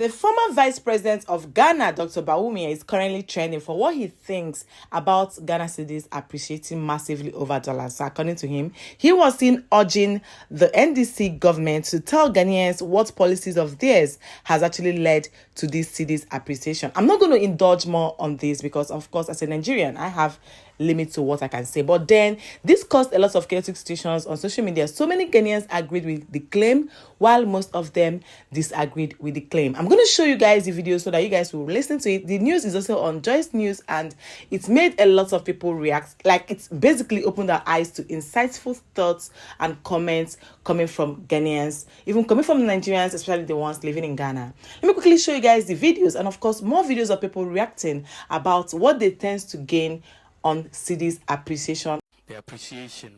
The former Vice President of Ghana, Dr. Bawumia, is currently trending for what he thinks about Ghana cedis appreciating massively over dollars. So according to him, he was seen urging the NDC government to tell Ghanaians what policies of theirs has actually led to this cedis appreciation. I'm not going to indulge more on this because, of course, as a Nigerian, I have limit to what I can say. But then this caused a lot of chaotic situations on social media. So many Ghanaians agreed with the claim, while most of them disagreed with the claim. I'm going to show you guys the video so that you guys will listen to it. The news is also on Joyce News, and it's made a lot of people react. Like, it's basically opened their eyes to insightful thoughts and comments coming from Ghanaians, even coming from Nigerians, especially the ones living in Ghana. Let me quickly show you guys the videos, and of course more videos of people reacting about what they tend to gain on cedis appreciation. The appreciation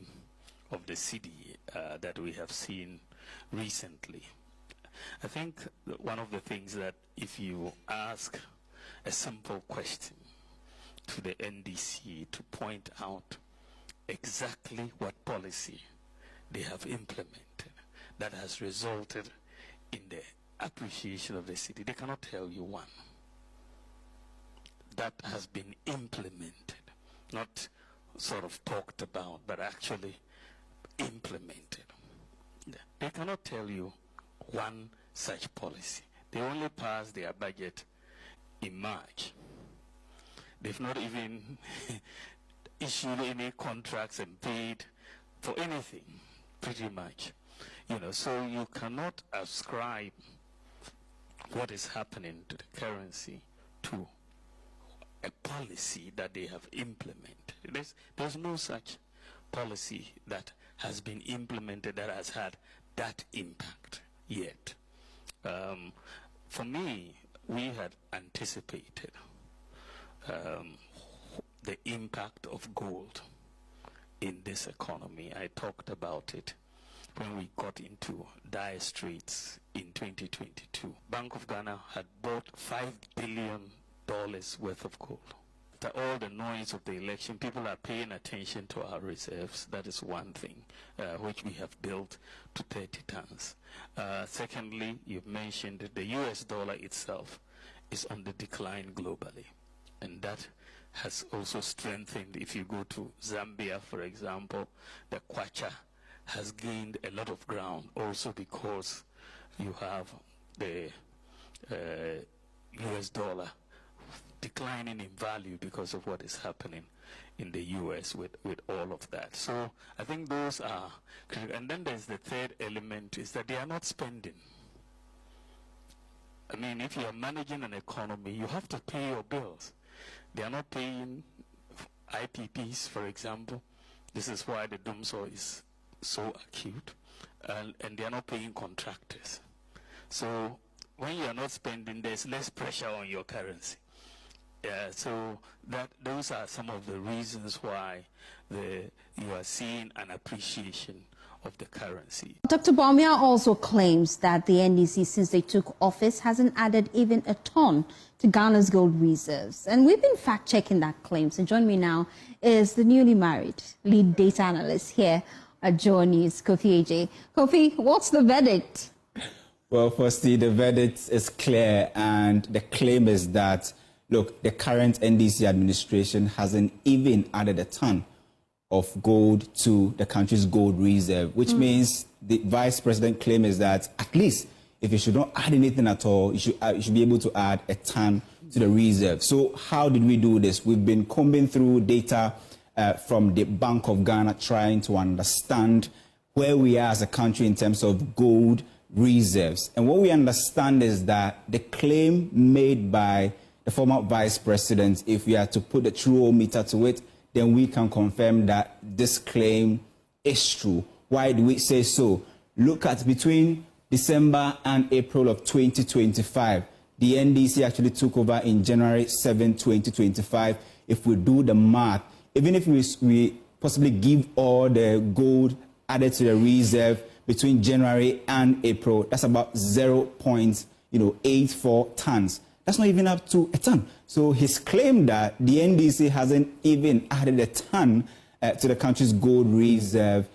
of the cedi that we have seen recently. I think one of the things that if you ask a simple question to the NDC to point out exactly what policy they have implemented that has resulted in the appreciation of the cedi, they cannot tell you one that has been implemented. Not sort of talked about, but actually implemented. They cannot tell you one such policy. They only passed their budget in March. They've not even issued any contracts and paid for anything, pretty much. You know, so you cannot ascribe what is happening to the currency to a policy that they have implemented. There's no such policy that has been implemented that has had that impact yet. For me, we had anticipated the impact of gold in this economy. I talked about it when we got into dire straits in 2022. Bank of Ghana had bought $5 billion worth of gold. After all the noise of the election, people are paying attention to our reserves. That is one thing, which we have built to 30 tons. Secondly, you've mentioned that the US dollar itself is on the decline globally, and that has also strengthened. If you go to Zambia, for example, the kwacha has gained a lot of ground also because you have the US dollar declining in value because of what is happening in the US with all of that. So I think those are critical. And then there's the third element, is that they are not spending. I mean, if you are managing an economy, you have to pay your bills. They are not paying IPPs, for example. This is why the doomsday is so acute. And they are not paying contractors. So when you are not spending, there's less pressure on your currency. So those are some of the reasons why you are seeing an appreciation of the currency. Dr. Bawumia also claims that the NDC, since they took office, hasn't added even a ton to Ghana's gold reserves. And we've been fact-checking that claim. So join me now is the newly married lead data analyst here at Joy News, Kofi AJ. Kofi, what's the verdict? Well, firstly, the verdict is clear, and the claim is that, look, the current NDC administration hasn't even added a ton of gold to the country's gold reserve, which means the vice president claim is that at least if you should not add anything at all, you should be able to add a ton to the reserve. So how did we do this? We've been combing through data from the Bank of Ghana, trying to understand where we are as a country in terms of gold reserves. And what we understand is that the claim made by the former vice president, if we are to put the true meter to it, then we can confirm that this claim is true. Why do we say so? Look at between December and April of 2025. The NDC actually took over in January 7, 2025. If we do the math, even if we possibly give all the gold added to the reserve between January and April, that's about 0.84 tons. That's not even up to a ton. So his claim that the NDC hasn't even added a ton to the country's gold reserve,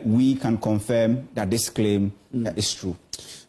we can confirm that this claim is true.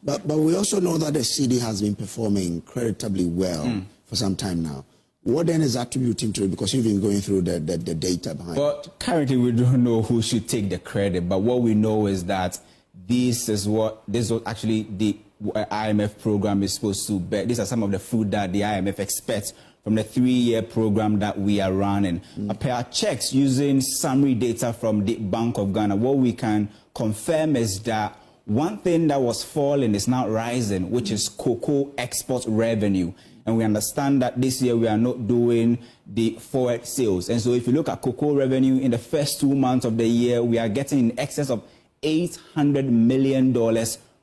But we also know that the CEDI has been performing creditably well for some time now. What then is attributing to it? Because you've been going through the data behind it. Currently we don't know who should take the credit, but what we know is that this was actually the IMF program is supposed to bear. These are some of the fruit that the IMF expects from the 3-year program that we are running. Per our checks using summary data from the Bank of Ghana, what we can confirm is that one thing that was falling is now rising, which is cocoa export revenue. And we understand that this year we are not doing the forward sales. And so if you look at cocoa revenue in the first 2 months of the year, we are getting in excess of $800 million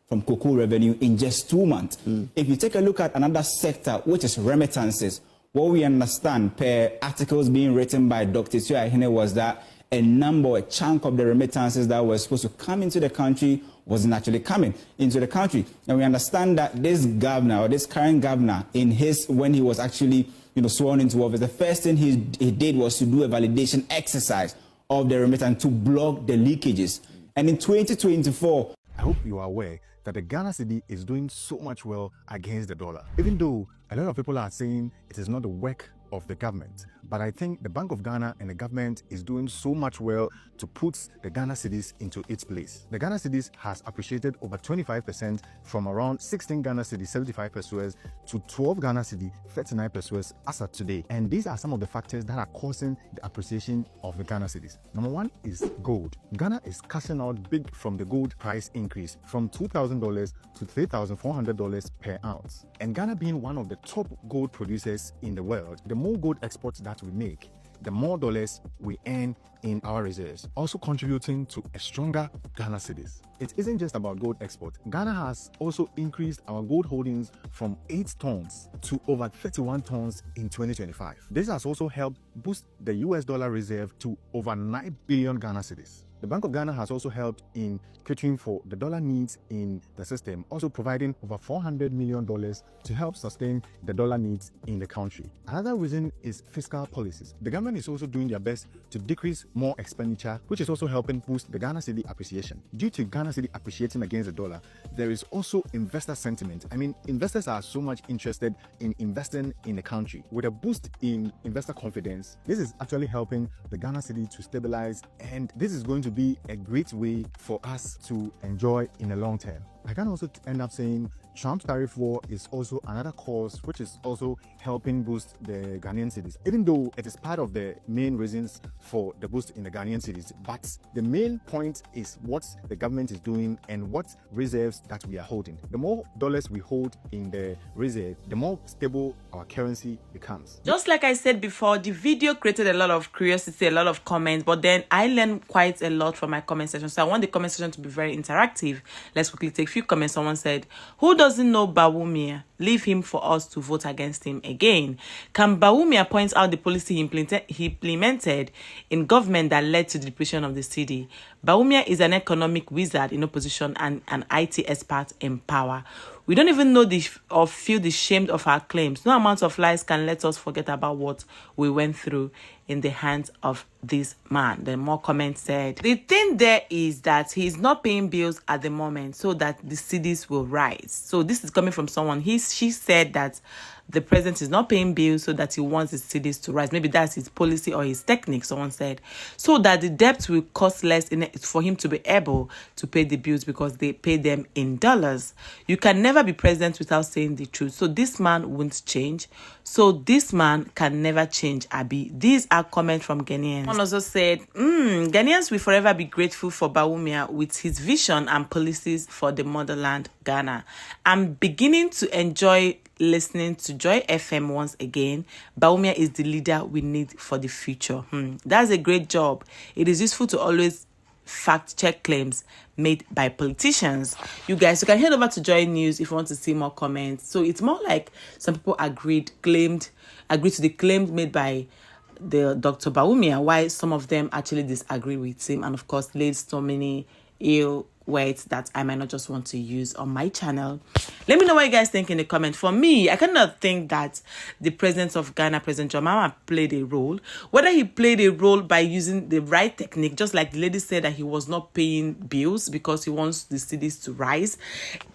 from cocoa revenue in just 2 months. If you take a look at another sector, which is remittances, what we understand per articles being written by Dr. Tuahine was that a chunk of the remittances that were supposed to come into the country wasn't actually coming into the country. And we understand that this governor, or this current governor, when he was actually sworn into office, the first thing he did was to do a validation exercise of the remittance to block the leakages. And in 2024, I hope you are aware that the Ghana cedi is doing so much well against the dollar. Even though a lot of people are saying it is not the work of the government, but I think the Bank of Ghana and the government is doing so much well to put the Ghana cedis into its place. The Ghana cedis has appreciated over 25% from around 16 Ghana cedi 75 pesos to 12 Ghana cedi 39 pesos as of today. And these are some of the factors that are causing the appreciation of the Ghana cedis. Number one is gold. Ghana is cashing out big from the gold price increase from $2,000 to $3,400 per ounce. And Ghana being one of the top gold producers in the world, the more gold exports that we make, the more dollars we earn in our reserves, also contributing to a stronger Ghana cedis. It isn't just about gold export. Ghana has also increased our gold holdings from 8 tons to over 31 tons in 2025. This has also helped boost the US dollar reserve to over 9 billion Ghana cedis. The Bank of Ghana has also helped in catering for the dollar needs in the system, also providing over $400 million to help sustain the dollar needs in the country. Another reason is fiscal policies. The government is also doing their best to decrease more expenditure, which is also helping boost the Ghana cedi appreciation. Due to Ghana cedi appreciating against the dollar, there is also investor sentiment. I mean, investors are so much interested in investing in the country. With a boost in investor confidence, this is actually helping the Ghana cedi to stabilize, and this is going to be a great way for us to enjoy in the long term. I can also end up saying Trump's tariff war is also another cause which is also helping boost the Ghanaian cedis, even though it is part of the main reasons for the boost in the Ghanaian cedis. But the main point is what the government is doing and what reserves that we are holding. The more dollars we hold in the reserve, the more stable our currency becomes. Just like I said before, the video created a lot of curiosity, a lot of comments, but then I learned quite a lot from my comment section. So I want the comment section to be very interactive. Let's quickly take a few comments. Someone said, "Who doesn't know Bawumia? Leave him for us to vote against him again." Can Bawumia point out the policy he implemented in government that led to the depletion of the cedi? Bawumia is an economic wizard in opposition and an IT expert in power. We don't even know or feel ashamed of our claims. No amount of lies can let us forget about what we went through in the hands of this man. Then more comments said, the thing there is that he's not paying bills at the moment so that the cedis will rise. So this is coming from someone. She said that the president is not paying bills so that he wants the cedis to rise. Maybe that's his policy or his technique, someone said. So that the debt will cost less for him to be able to pay the bills because they pay them in dollars. You can never be president without saying the truth. So this man won't change. So this man can never change, Abi. These are comments from Ghanaians. One also said, Ghanaians will forever be grateful for Bawumia with his vision and policies for the motherland, Ghana. I'm beginning to enjoy listening to Joy FM once again. Bawumia is the leader we need for the future. That's a great job. It is useful to always fact check claims made by politicians. You guys, you can head over to Joy News if you want to see more comments. So it's more like some people agreed to the claims made by the Dr. Bawumia, while some of them actually disagree with him, and of course laid so many ill words that I might not just want to use on my channel. Let me know what you guys think in the comment. For me, I cannot think that the president of Ghana, President John Mahama, played a role. Whether he played a role by using the right technique, just like the lady said that he was not paying bills because he wants the cedis to rise.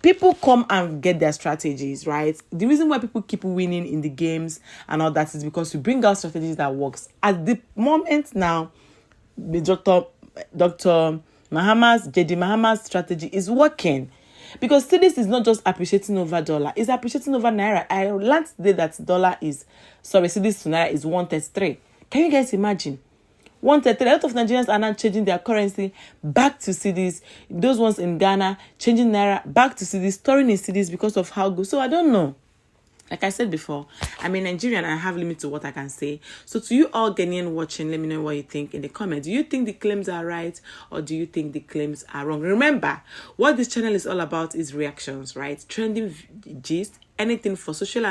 People come and get their strategies, right? The reason why people keep winning in the games and all that is because you bring out strategies that works. At the moment now, the Dr. Mahama's, JD Mahama's strategy is working. Because cedis is not just appreciating over dollar, it's appreciating over naira. I learned today that cedis to naira is 133. Can you guys imagine? 133. A lot of Nigerians are now changing their currency back to cedis. Those ones in Ghana changing naira back to cedis, storing in cedis because of how good. So I don't know. Like I said before, I'm a Nigerian and I have limit to what I can say. So to you all Ghanaian watching, let me know what you think in the comments. Do you think the claims are right or do you think the claims are wrong? Remember, what this channel is all about is reactions, right? Trending gist, anything for social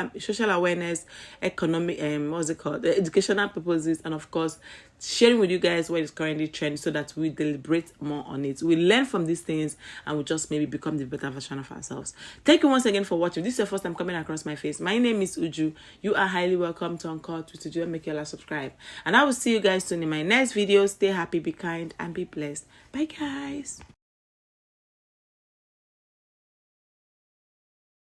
awareness, economic, educational purposes, and of course, sharing with you guys what is currently trending so that we deliberate more on it. We learn from these things and we just maybe become the better version of ourselves. Thank you once again for watching. This is your first time coming across my face. My name is Uju. You are highly welcome to Uncut. To do and make your subscribe. And I will see you guys soon in my next video. Stay happy, be kind, and be blessed. Bye, guys.